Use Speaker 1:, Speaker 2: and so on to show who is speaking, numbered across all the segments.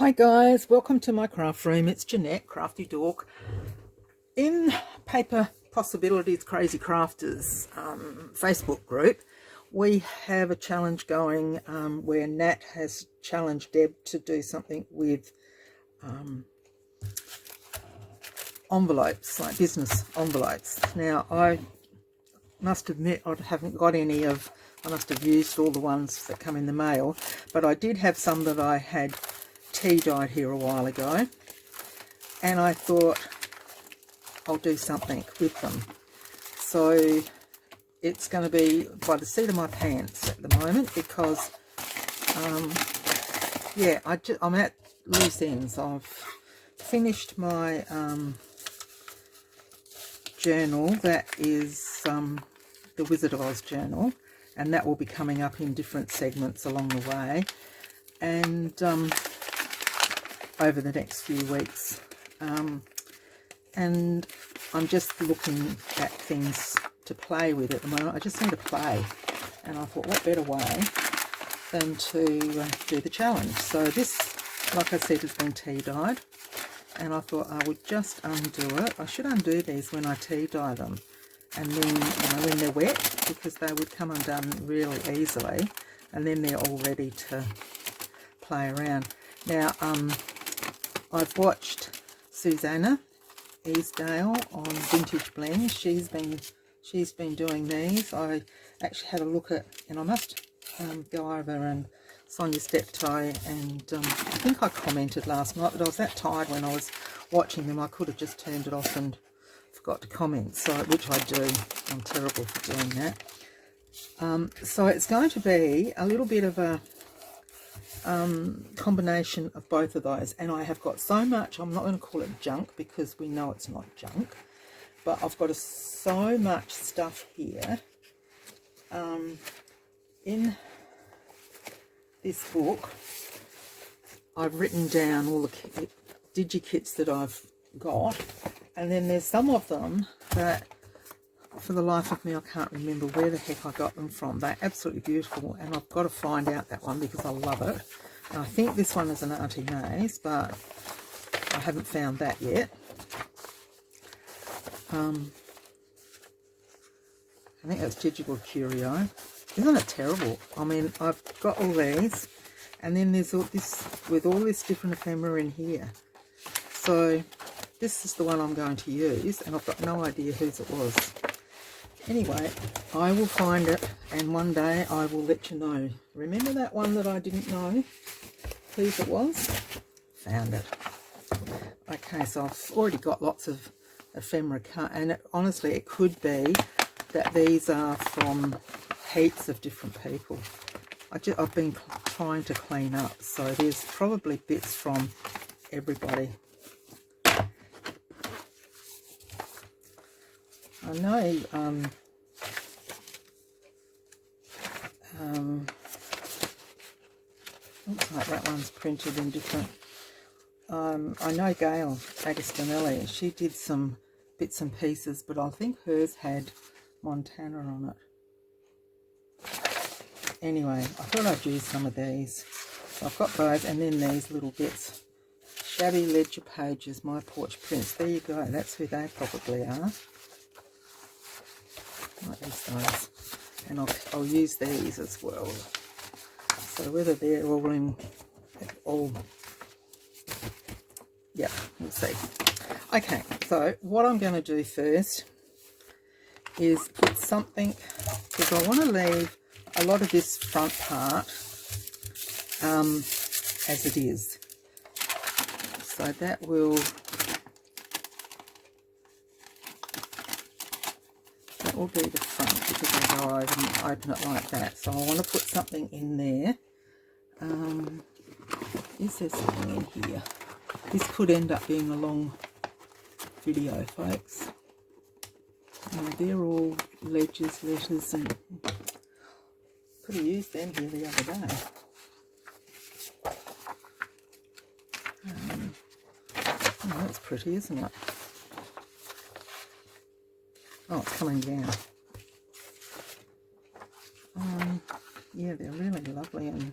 Speaker 1: Hi guys, welcome to my craft room. It's Janette, Crafty Dawk. In Paper Possibilities Crazy Crafters Facebook group, we have a challenge going where Nat has challenged Deb to do something with envelopes, like business envelopes. Now, I must admit I haven't got any of, I must have used all the ones that come in the mail, but I did have some that I had tea dyed here a while ago, and I thought I'll do something with them. So it's going to be by the seat of my pants at the moment because yeah, I'm at loose ends. I've finished my journal, that is the Wizard of Oz journal, and that will be coming up in different segments along the way, and over the next few weeks, and I'm just looking at things to play with at the moment. I just need to play, and I thought what better way than to do the challenge. So this, like I said, has been tea dyed, and I thought I would just undo it. I should undo these when I tea dye them, and then when they're wet, because they would come undone really easily, and then they're all ready to play around. Now I've watched Susanna Easdale on Vintage Blend. She's been doing these. I actually had a look at, and I must go over and Sonia's step tie, and I think I commented last night that I was that tired when I was watching them I could have just turned it off and forgot to comment, so, which I do. I'm terrible for doing that. So it's going to be a little bit of a combination of both of those, and I have got so much, I'm not going to call it junk because we know it's not junk, but I've got so much stuff here in this book. I've written down all the digi-kits that I've got, and then there's some of them that for the life of me I can't remember where the heck I got them from. They're absolutely beautiful, and I've got to find out that one because I love it. And I think this one is an Auntie May's, but I haven't found that yet. I think that's Digital Curio. Isn't it terrible? I mean, I've got all these, and then there's all this with all this different ephemera in here. So this is the one I'm going to use, and I've got no idea whose it was. Anyway, I will find it, and one day I will let you know. Remember that one that I didn't know whose it was? Found it. Okay, so I've already got lots of ephemera cut, and honestly it could be that these are from heaps of different people. I've been trying to clean up, so there's probably bits from everybody. I know looks like that one's printed in different. I know Gail Agostinelli, she did some bits and pieces, but I think hers had Montana on it. Anyway, I thought I'd use some of these. So I've got those, and then these little bits. Shabby Ledger Pages, My Porch Prints. There you go, that's who they probably are. Might use those, and I'll use these as well. So whether they're all yeah, we'll see. Okay, so what I'm going to do first is put something, because I want to leave a lot of this front part as it is. So that will be the front, because I'll go over and open it like that. So I want to put something in there. Is there something in here? This could end up being a long video, folks. They're all letters, and could have used them here the other day. Oh, that's pretty, isn't it? Oh, it's coming down. Yeah, they're really lovely, and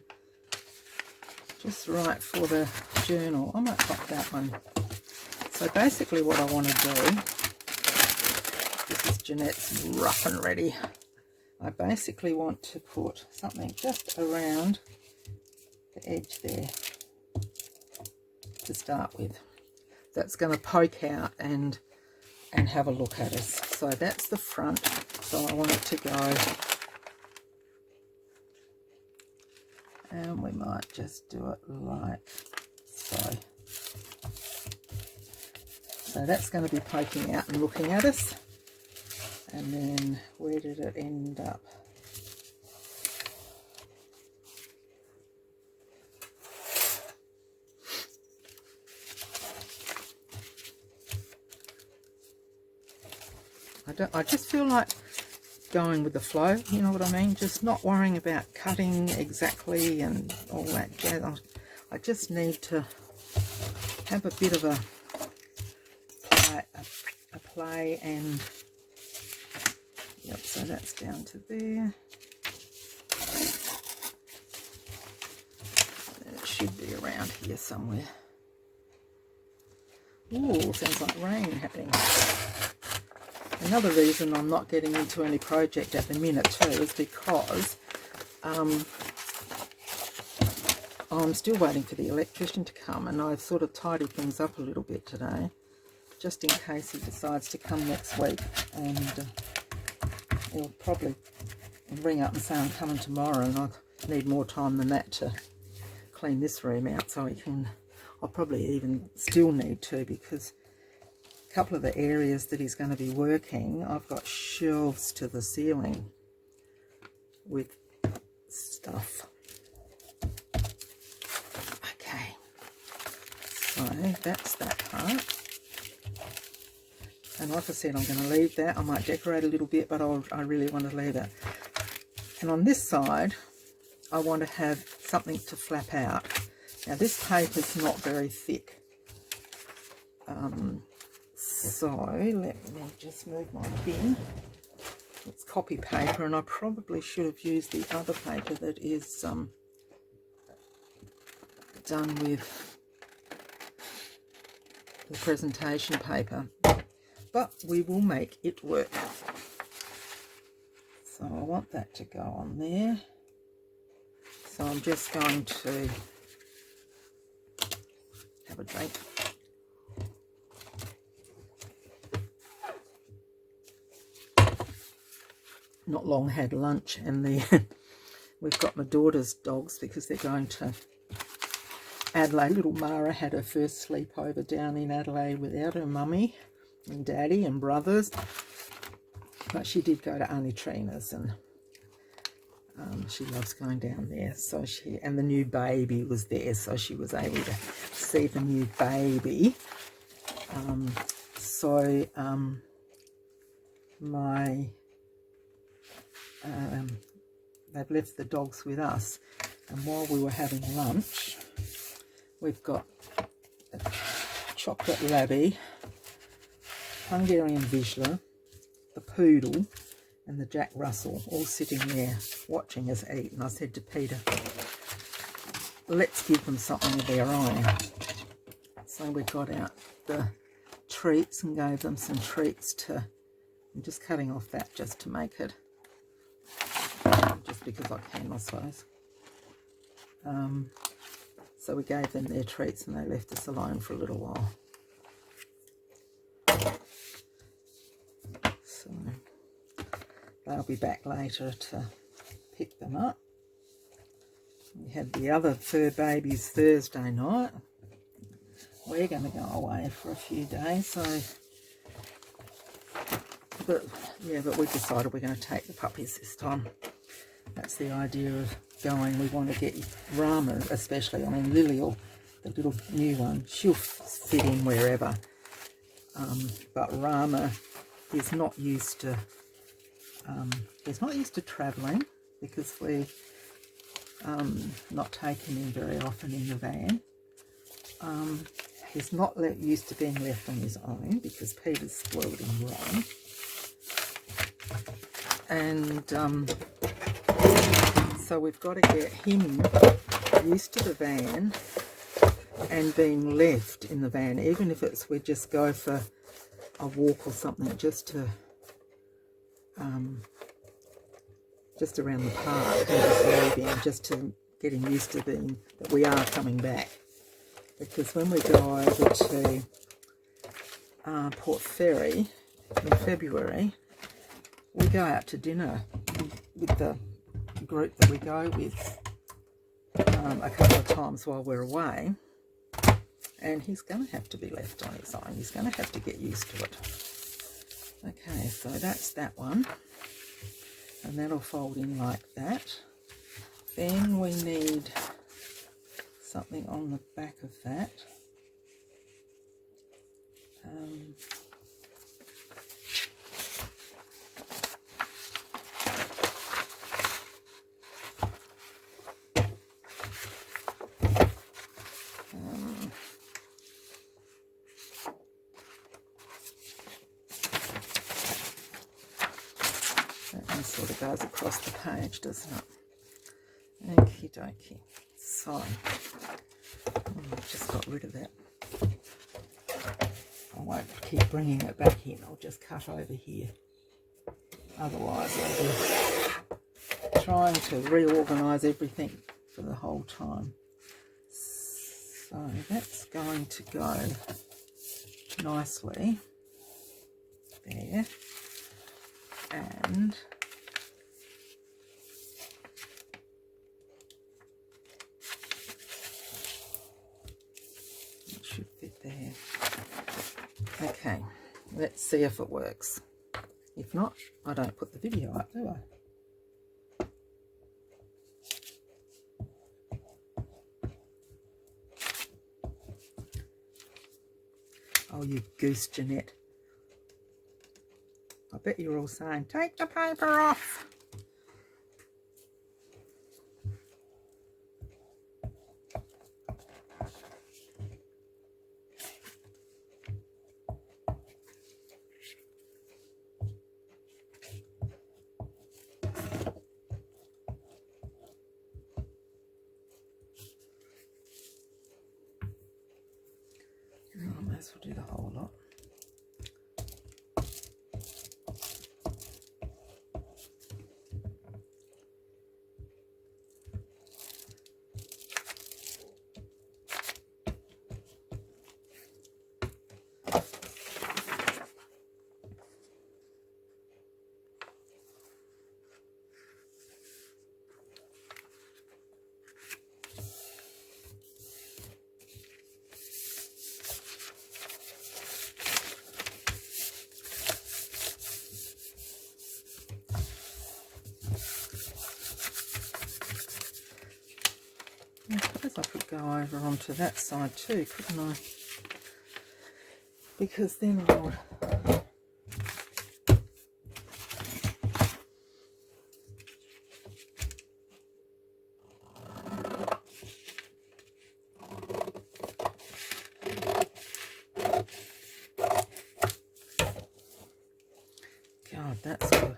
Speaker 1: just right for the journal. I might pop that one. So basically what I want to do, this is Janette's rough and ready. I basically want to put something just around the edge there to start with. That's going to poke out and have a look at us. So that's the front. So I want it to go, and we might just do it like so. So that's going to be poking out and looking at us. And then where did it end up? I just feel like going with the flow, you know what I mean? Just not worrying about cutting exactly and all that jazz. I just need to have a bit of a play and yep, so that's down to there. It should be around here somewhere. Ooh, sounds like rain happening. Another reason I'm not getting into any project at the minute too is because I'm still waiting for the electrician to come, and I've sort of tidied things up a little bit today, just in case he decides to come next week, and he'll probably ring up and say I'm coming tomorrow, and I need more time than that to clean this room out, so I'll probably even still need to, because a couple of the areas that he's going to be working, I've got shelves to the ceiling with stuff. Okay, so that's that part. And like I said, I'm going to leave that. I might decorate a little bit, but I really want to leave it. And on this side, I want to have something to flap out. Now this paper's not very thick. So let me just move my bin. It's copy paper, and I probably should have used the other paper that is done with the presentation paper. But we will make it work. So I want that to go on there. So I'm just going to have a drink. Not long had lunch, and we've got my daughter's dogs because they're going to Adelaide. Little Mara had her first sleepover down in Adelaide without her mummy and daddy and brothers, but she did go to Auntie Trina's, and she loves going down there. So and the new baby was there, so she was able to see the new baby. They've left the dogs with us, and while we were having lunch, we've got a chocolate labby, Hungarian Vizsla, the poodle, and the Jack Russell all sitting there watching us eat. And I said to Peter, let's give them something of their own. So we got out the treats and gave them some treats to, I'm just cutting off that just to make it, just because I can, I suppose. So we gave them their treats and they left us alone for a little while. So they'll be back later to pick them up. We had the other fur babies Thursday night. We're going to go away for a few days, so but we decided we're going to take the puppies this time. That's the idea of going. We want to get Rama especially. I mean, Lily, the little new one, she'll fit in wherever. But Rama is not used to travelling because we're not taking him very often in the van. He's not used to being left on his own because Peter's spoiled him wrong. And so we've got to get him used to the van and being left in the van, even if it's we just go for a walk or something, just to just around the park, and just leaving, just to getting used to being that we are coming back. Because when we go over to Port Fairy in February, we go out to dinner with the group that we go with a couple of times while we're away, and he's going to have to be left on his own. He's going to have to get used to it. Okay, so that's that one, and that'll fold in like that. Then we need something on the back of that. That one sort of goes across the page, doesn't it? Okie dokie. So, I've just got rid of that. I won't keep bringing it back in. I'll just cut over here. Otherwise, I'll be trying to reorganise everything for the whole time. So, that's going to go nicely there. And it should fit there. Okay, let's see if it works. If not, I don't put the video up, do I? Oh, you goose, Janette. I bet you're all saying, take the paper off. I might as well do the whole lot. I suppose I could go over onto that side too, couldn't I? Because then I would... God,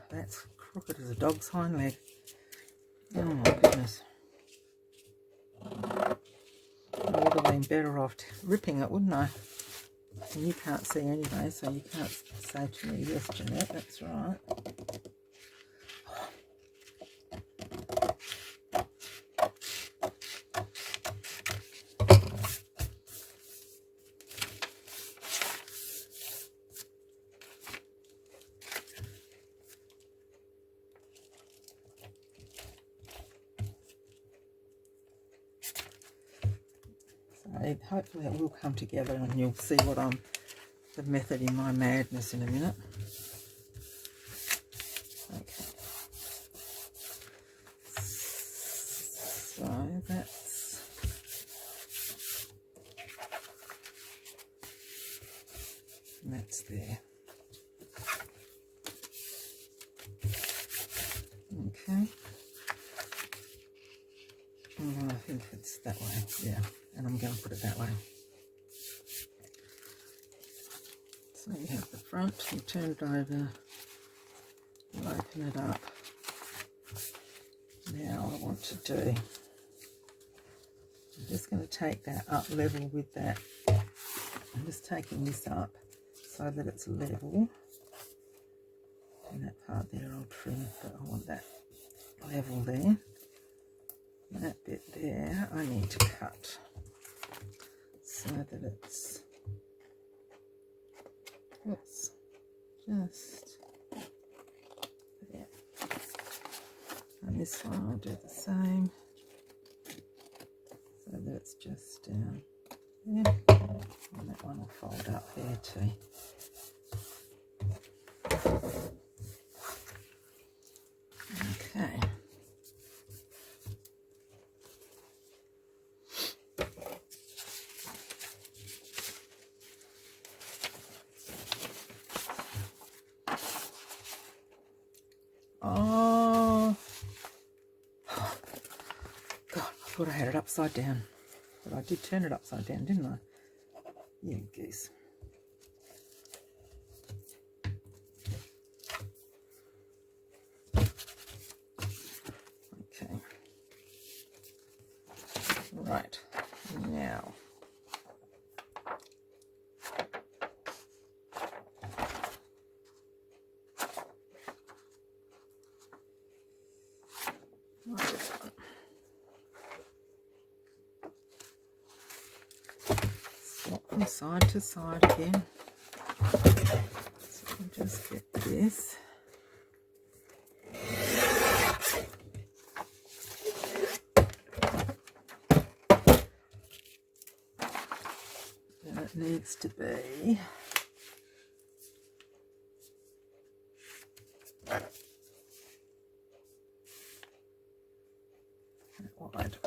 Speaker 1: that's crooked as a dog's hind leg. Oh my goodness. I would have been better off ripping it, wouldn't I? And you can't see anyway, so you can't say to me, yes, Janette, that's right. Hopefully it will come together and you'll see what the method in my madness in a minute. Okay. So that's there. Okay. Oh, I think it's that way, yeah. And I'm going to put it that way. So you have the front, you turn it over, you open it up. Now I want to do I'm just going to take that up level with that. I'm just taking this up so that it's level. And that part there I'll trim, but I want that level there. That bit there I need to cut so that it's just there. And this one I'll do the same so that it's just down there. And that one will fold up there too. Okay. Oh, God, I thought I had it upside down. But I did turn it upside down, didn't I? Yeah, goose. Okay. Right. Now. Swap from side to side again. So I'll just get this. And it needs to be wide.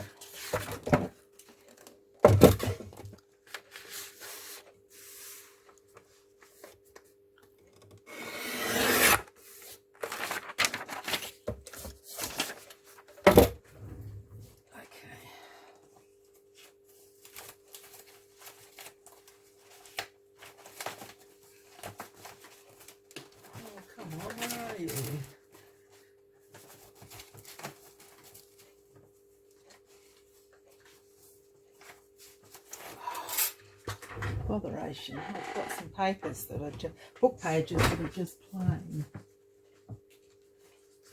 Speaker 1: Botheration. I've got some papers that are just book pages that are just plain.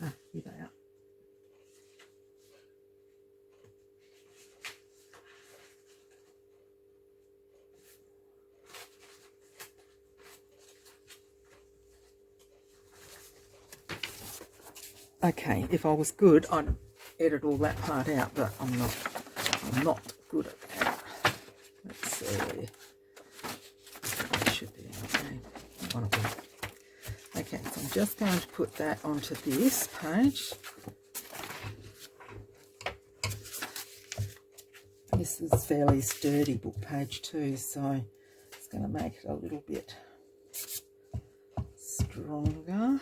Speaker 1: Ah, here they are. Okay, if I was good, I'd edit all that part out, but I'm not. I'm not good at that. Let's see. Should be okay. One of them. Okay, so I'm just going to put that onto this page. This is fairly sturdy book page too, so it's going to make it a little bit stronger.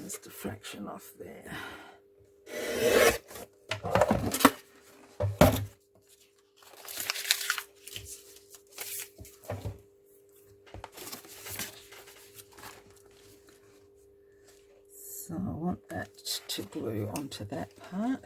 Speaker 1: Just a fraction off there. So I want that to glue onto that part.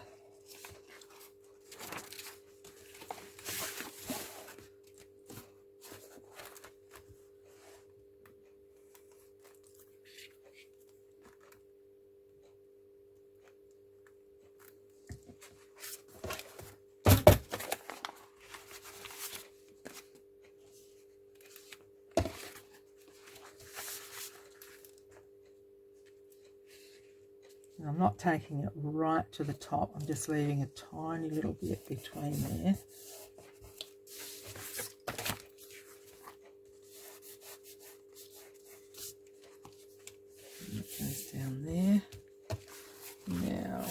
Speaker 1: And I'm not taking it right to the top, I'm just leaving a tiny little bit between there. And it goes down there. Now,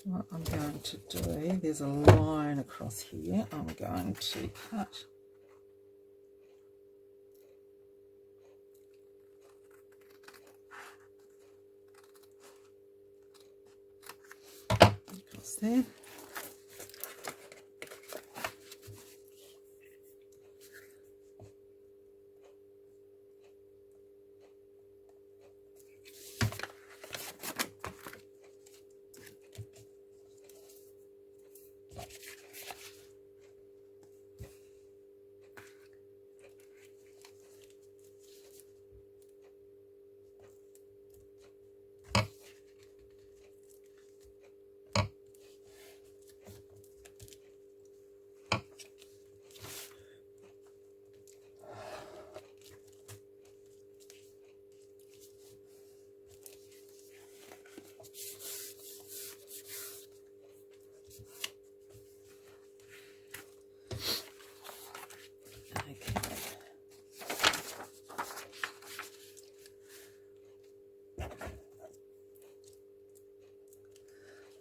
Speaker 1: what I'm going to do, there's a line across here, I'm going to cut across there.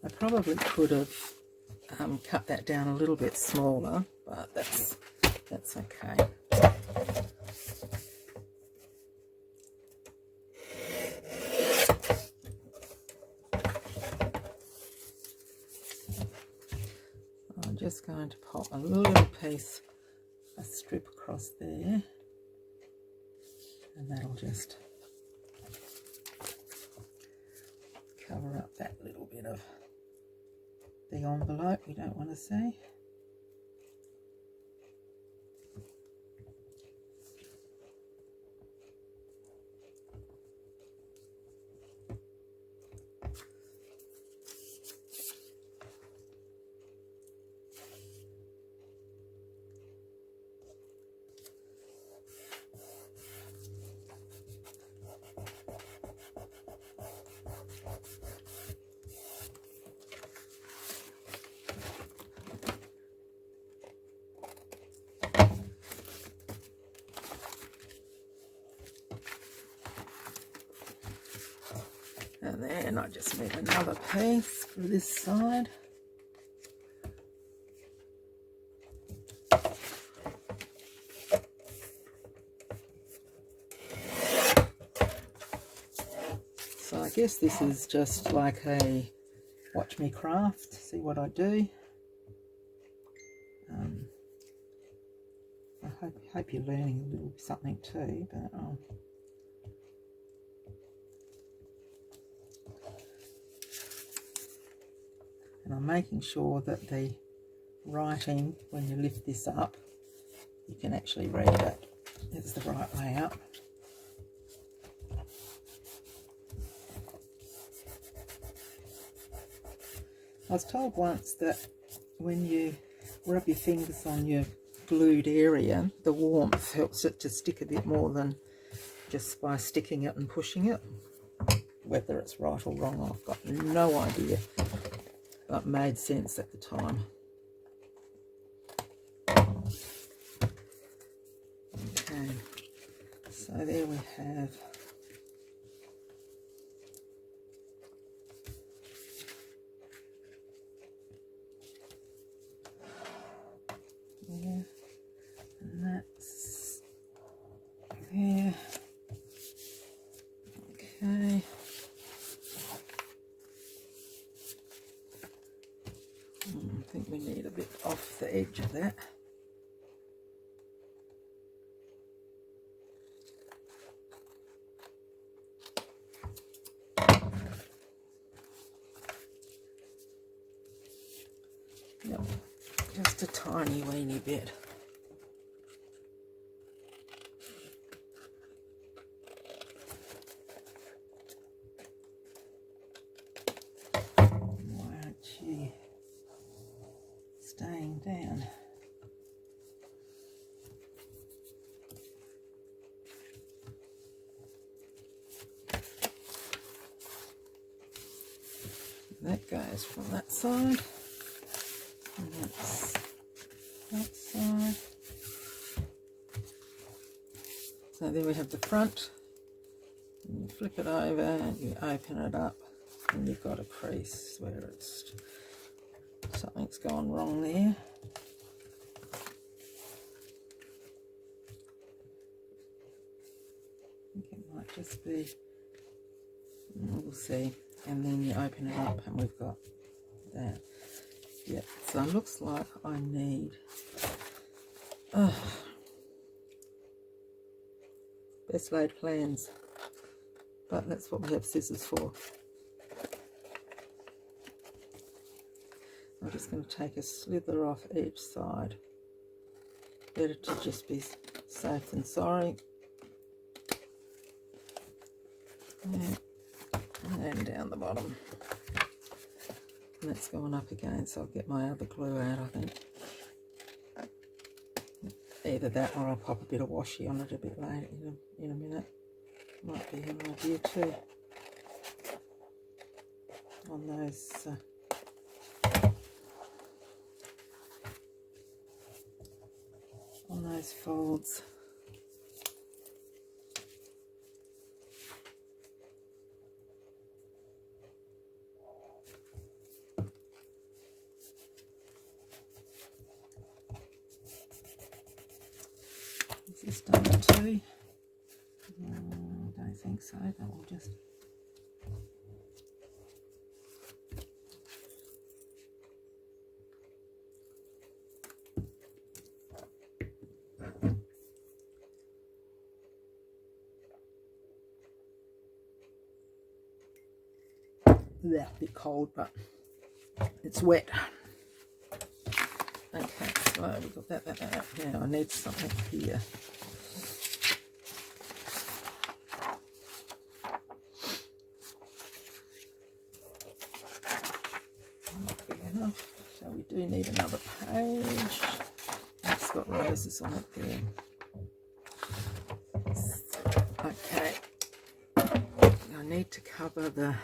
Speaker 1: I probably could have cut that down a little bit smaller, but that's okay. I'm just going to pop a little piece, a strip across there, and that'll just cover up that little bit of the envelope we don't want to see. And then I just need another piece for this side. So I guess this is just like a watch me craft, see what I do. I hope you're learning a little something too, but and I'm making sure that the writing, when you lift this up, you can actually read it. It's the right way up. I was told once that when you rub your fingers on your glued area, the warmth helps it to stick a bit more than just by sticking it and pushing it. Whether it's right or wrong, I've got no idea, but made sense at the time. Okay, so there we have there, and that's there. Okay. I think we need a bit off the edge of that. Yep, just a tiny weeny bit. Why aren't you staying down? that goes from that side, and that's that side. So then we have the front, and you flip it over and you open it up, and you've got a crease where it's something's gone wrong there. I think it might just be, we'll see. And then you open it up and we've got that. Yep, so it looks like I need best laid plans, but that's what we have scissors for. I'm just going to take a slither off each side. Better to just be safe than sorry. And down the bottom. And that's going up again, so I'll get my other glue out, I think. Either that or I'll pop a bit of washi on it a bit later in a minute. Might be an idea too. On those folds. Is this done too? I don't think so, but we'll just... Yeah, a bit cold, but it's wet. Okay, so we've got that. Now I need something here. Not big enough, so we do need another page. It's got roses on it there. Okay, I need to cover the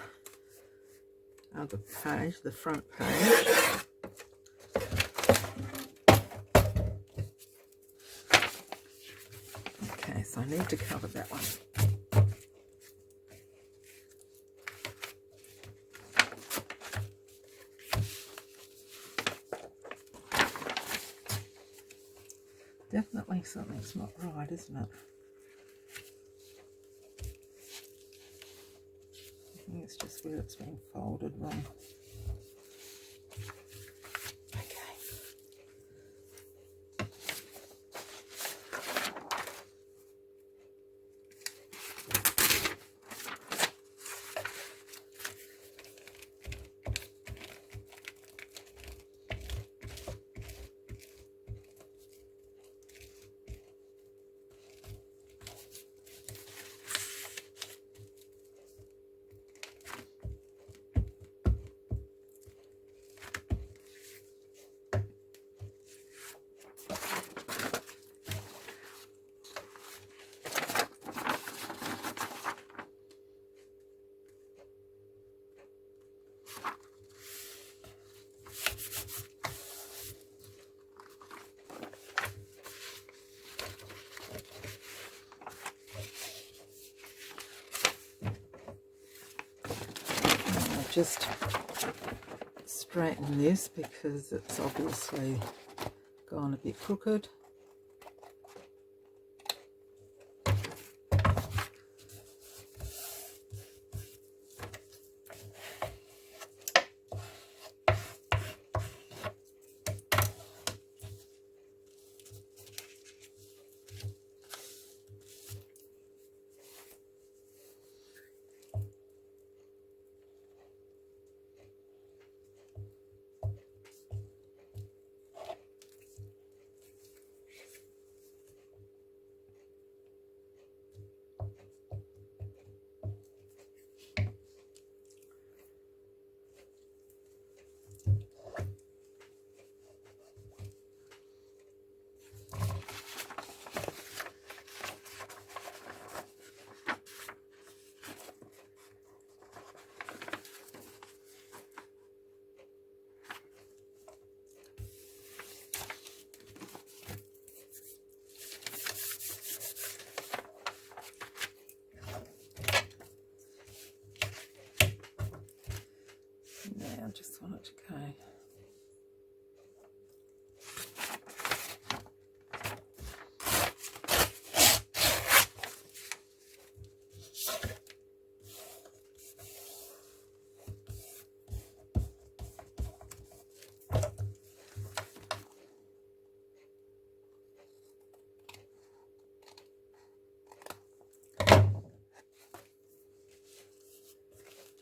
Speaker 1: other page, the front page. Okay, so I need to cover that one. Definitely something's not right, isn't it? I think it's just where it's been folded wrong. Just straighten this because it's obviously gone a bit crooked.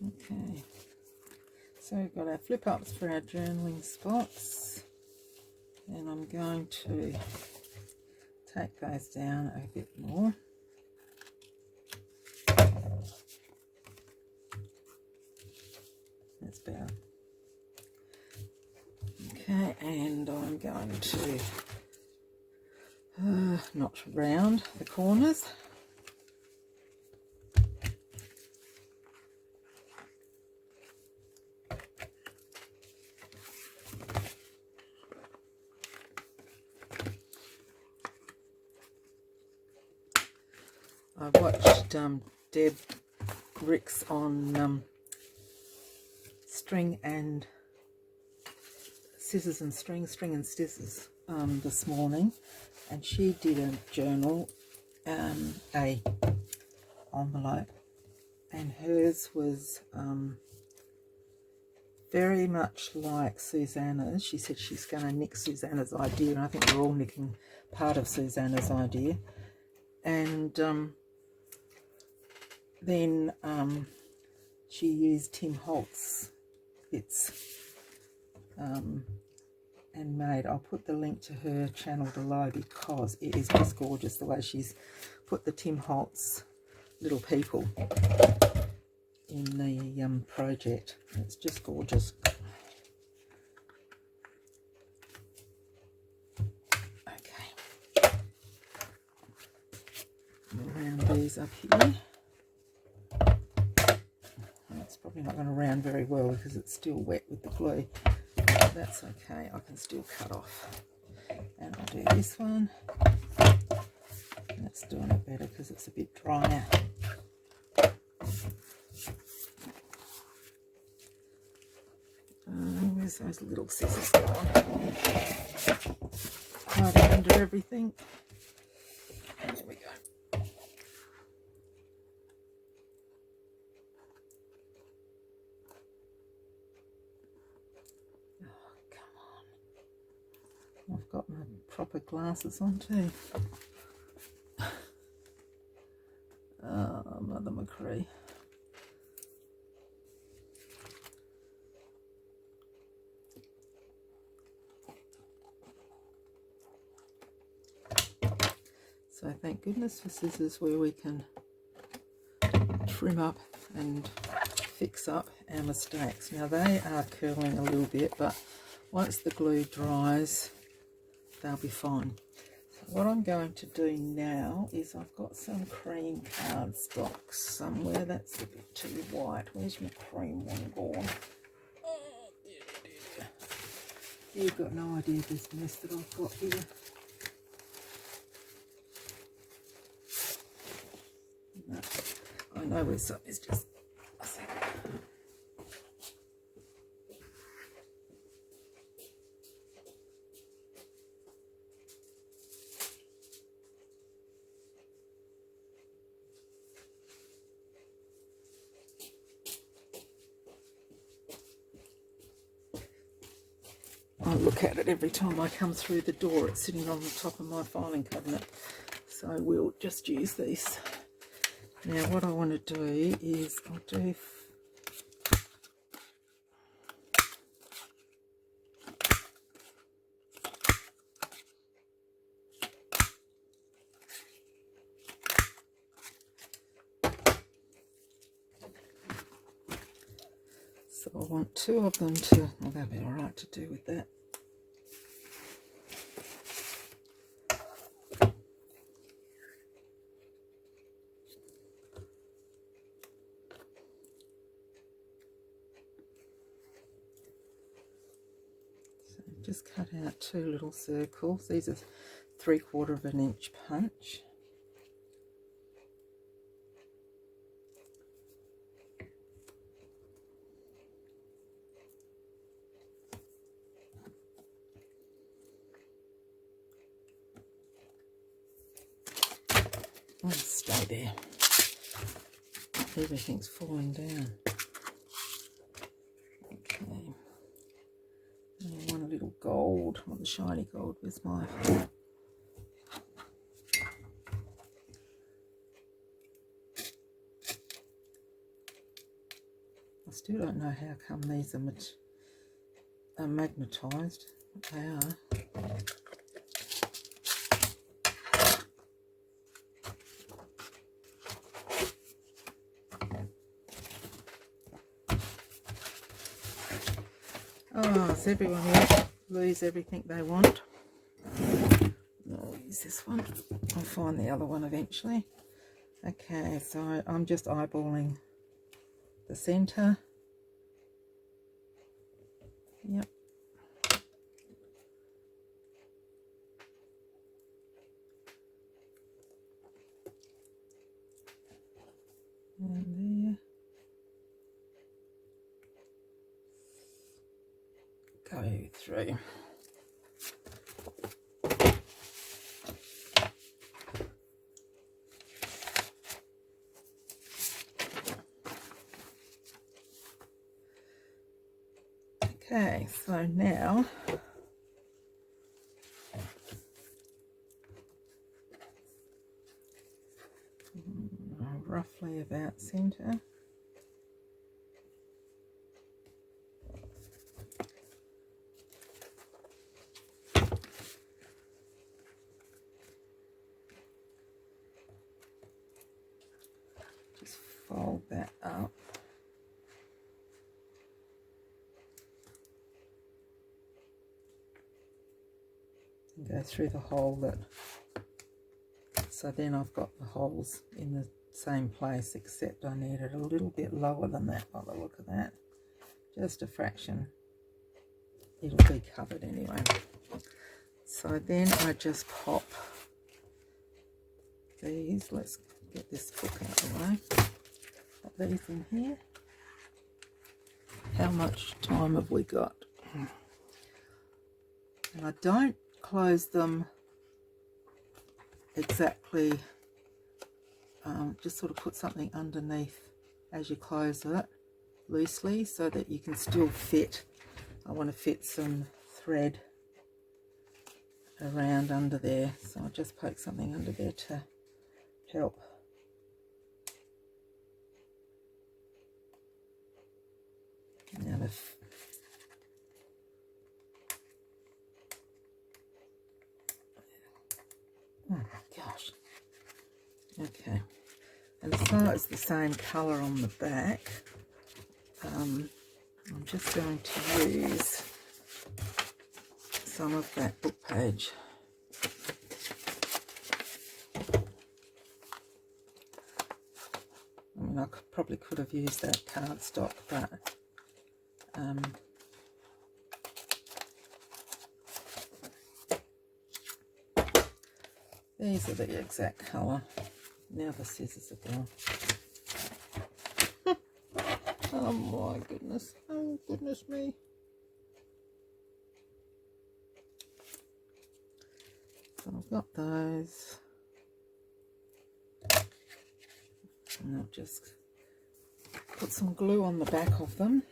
Speaker 1: Okay, so we've got our flip ups for our journaling spots, and I'm going to take those down a bit more. That's better. Okay, and I'm going to notch round the corners. I watched Deb Ricks on string and scissors and string and scissors this morning, and she did a journal, a envelope, and hers was very much like Susanna's. She said she's going to nick Susanna's idea, and I think we're all nicking part of Susanna's idea. And then she used Tim Holt's bits and made, I'll put the link to her channel below because it is just gorgeous the way she's put the Tim Holt's little people in the project. It's just gorgeous. Okay, round these up here. It's probably not going to round very well because it's still wet with the glue. That's okay, I can still cut off. And I'll do this one. That's doing it better because it's a bit drier. Where's those little scissors gone? Hiding under everything. There we go. I've got my proper glasses on too. Oh, Mother McCree. So thank goodness for scissors where we can trim up and fix up our mistakes. Now they are curling a little bit, but once the glue dries, they'll be fine. So what I'm going to do now is I've got some cream cardstock somewhere. That's a bit too white. Where's my cream one gone? Oh, dear. You've got no idea this mess that I've got here. No, I know where some is, just a second. I look at it every time I come through the door. It's sitting on the top of my filing cabinet. So we'll just use these. Now what I want to do is I'll do so I want two of them to, well, that'll be all right to do with that. Just cut out two little circles. These are 3/4 of an inch punch. Oh, stay there. Everything's falling down. Okay. I want a little gold. I want the shiny gold with my... still don't know how come these are magnetised. They are. Oh, does everyone lose everything they want? I'll use this one. I'll find the other one eventually. Okay, so I'm just eyeballing the centre. Yep. And there. Go through. Okay, so now roughly about centre. Just fold that up. And go through the hole that, so then I've got the holes in the same place, except I need it a little bit lower than that by the look of that. Just a fraction. It'll be covered anyway. So then I just pop these. Let's get this book out of the way. Pop these in here. How much time have we got? And I don't close them exactly. Just sort of put something underneath as you close it loosely so that you can still fit. I want to fit some thread around under there, so I'll just poke something under there to help. Now oh gosh. Okay, and so it's the same colour on the back. I'm just going to use some of that book page. I mean, I probably could have used that cardstock, but these are the exact colour. Now the scissors are gone. Oh my goodness. Oh goodness me. So I've got those. And I'll just put some glue on the back of them.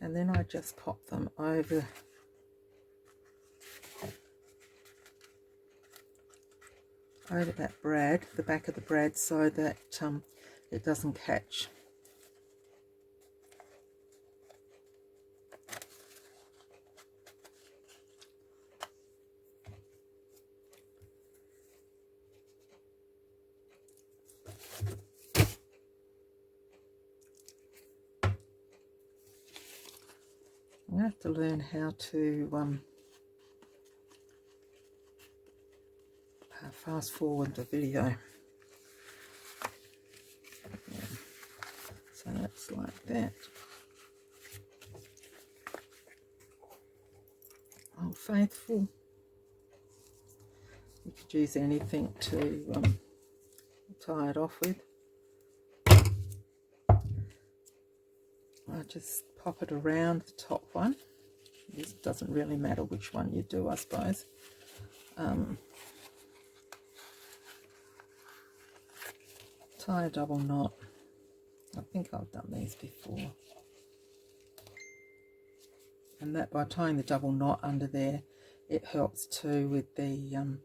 Speaker 1: And then I just pop them over that brad, the back of the brad, so that it doesn't catch. I'm going to have to learn how to fast forward the video. Yeah. So that's like that. Oh, faithful. You could use anything to tie it off with. I just pop it around the top one. It doesn't really matter which one you do, I suppose. Tie a double knot. I think I've done these before. And that, by tying the double knot under there, it helps too with the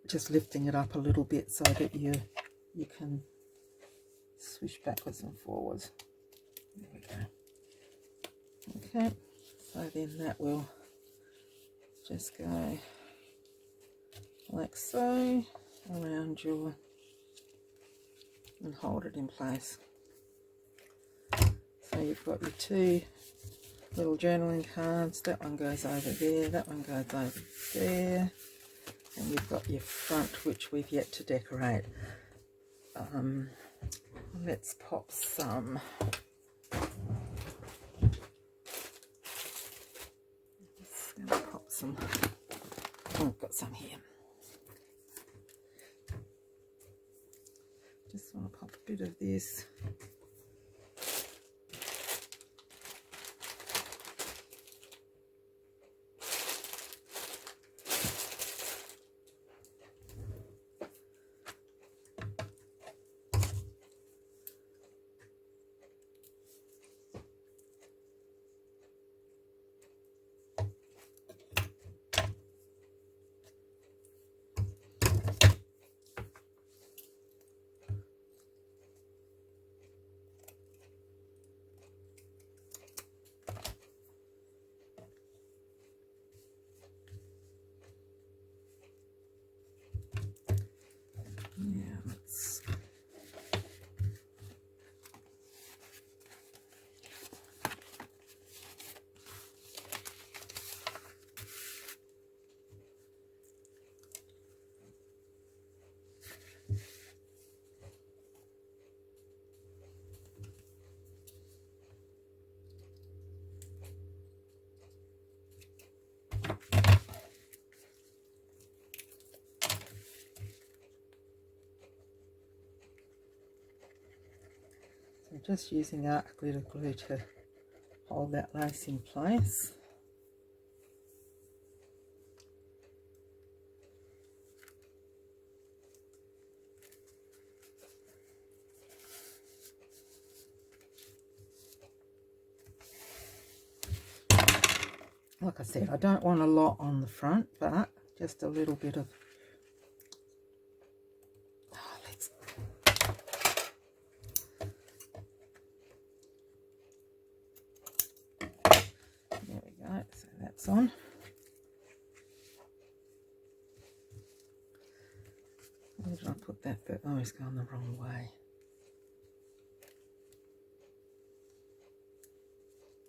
Speaker 1: just lifting it up a little bit so that you can swish backwards and forwards. There we go. Okay, so then that will just go like so around your, and hold it in place. So you've got your two little journaling cards. That one goes over there, that one goes over there, and you've got your front, which we've yet to decorate. Let's pop some. Oh, I've got some here. Just want to pop a bit of this. I'm just using art glitter glue to hold that lace in place. Like I said, I don't want a lot on the front, but just a little bit of, there we go, so that's on. Where did I put that bit? Oh, it's gone the wrong way.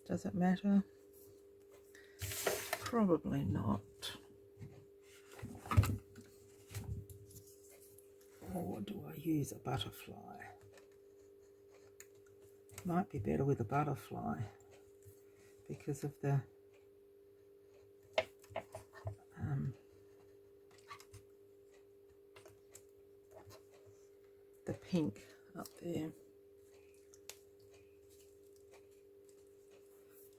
Speaker 1: Does it matter? Probably not. Or do I use a butterfly? Might be better with a butterfly because of the pink up there.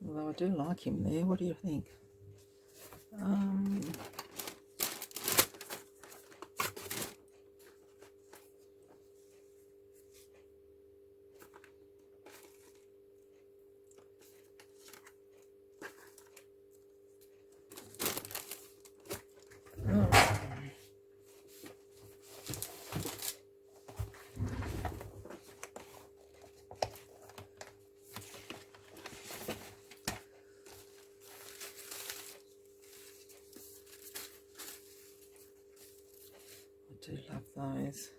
Speaker 1: Although I do like him there. What do you think? I do love those.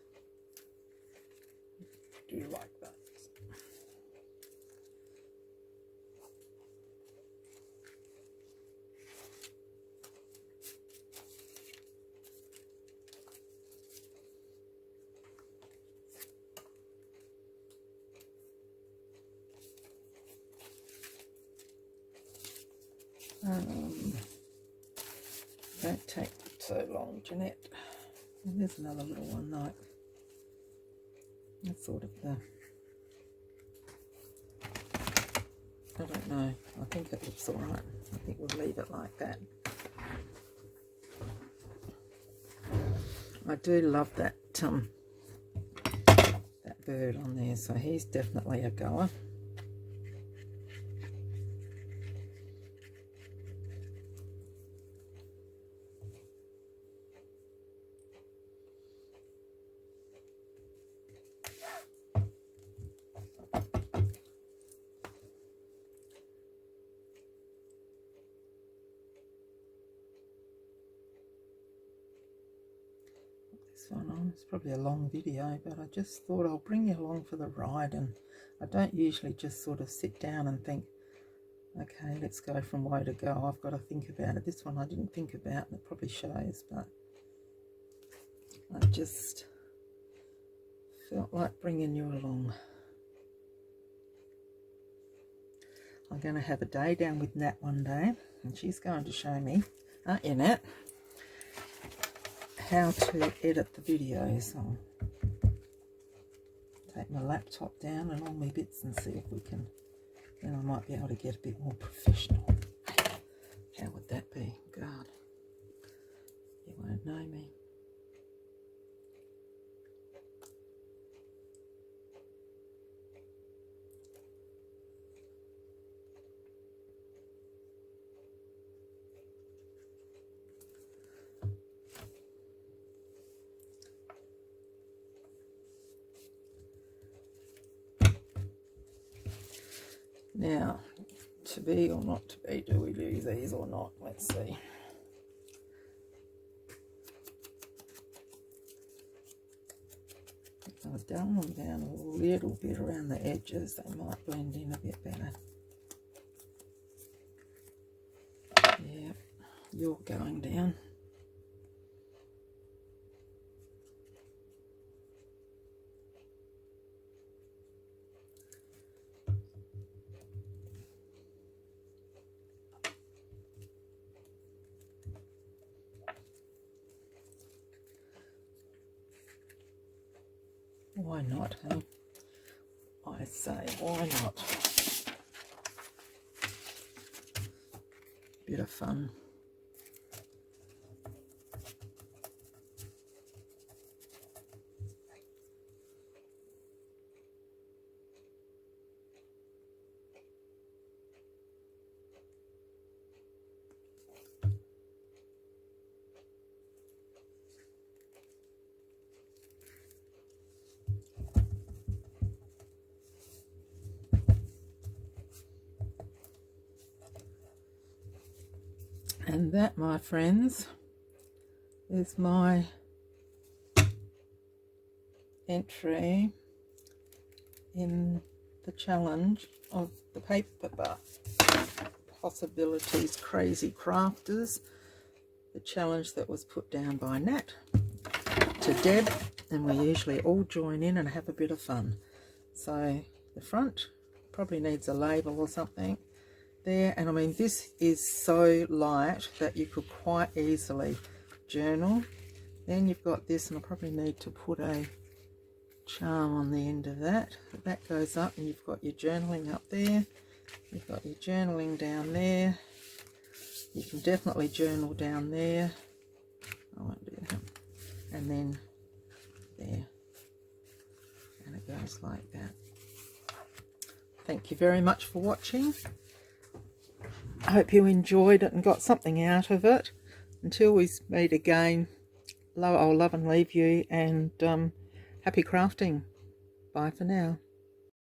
Speaker 1: I do like those. Don't take so long, Janette. And there's another little one, like that's sort of the, I don't know, I think it looks alright. I think we'll leave it like that. I do love that that bird on there, so he's definitely a goer. this one on. It's probably a long video, but I just thought I'll bring you along for the ride, and I don't usually just sort of sit down and think, okay, let's go from woe to go. I've got to think about it. This one I didn't think about, and it probably shows, but I just felt like bringing you along. I'm going to have a day down with Nat one day, and she's going to show me, aren't you, Nat, how to edit the videos. I'll take my laptop down and all my bits and see if we can, then I might be able to get a bit more professional. How would that be? God, you won't know me. Now, to be or not to be, do we do these or not? Let's see. I've done them down a little bit around the edges. They might blend in a bit better. Yeah, you're going down. Why not, hey? I say, why not? Bit of fun. And that, my friends, is my entry in the challenge of the Papercraft Possibilities Crazy Crafters, the challenge that was put down by Nat to Deb, and we usually all join in and have a bit of fun. So the front probably needs a label or something there, and I mean, this is so light that you could quite easily journal. Then you've got this, and I probably need to put a charm on the end of that. That goes up, and you've got your journaling up there, you've got your journaling down there, you can definitely journal down there. I won't do that. And then there, and it goes like that. Thank you very much for watching. I hope you enjoyed it and got something out of it. Until we meet again, I'll love and leave you, and happy crafting. Bye for now.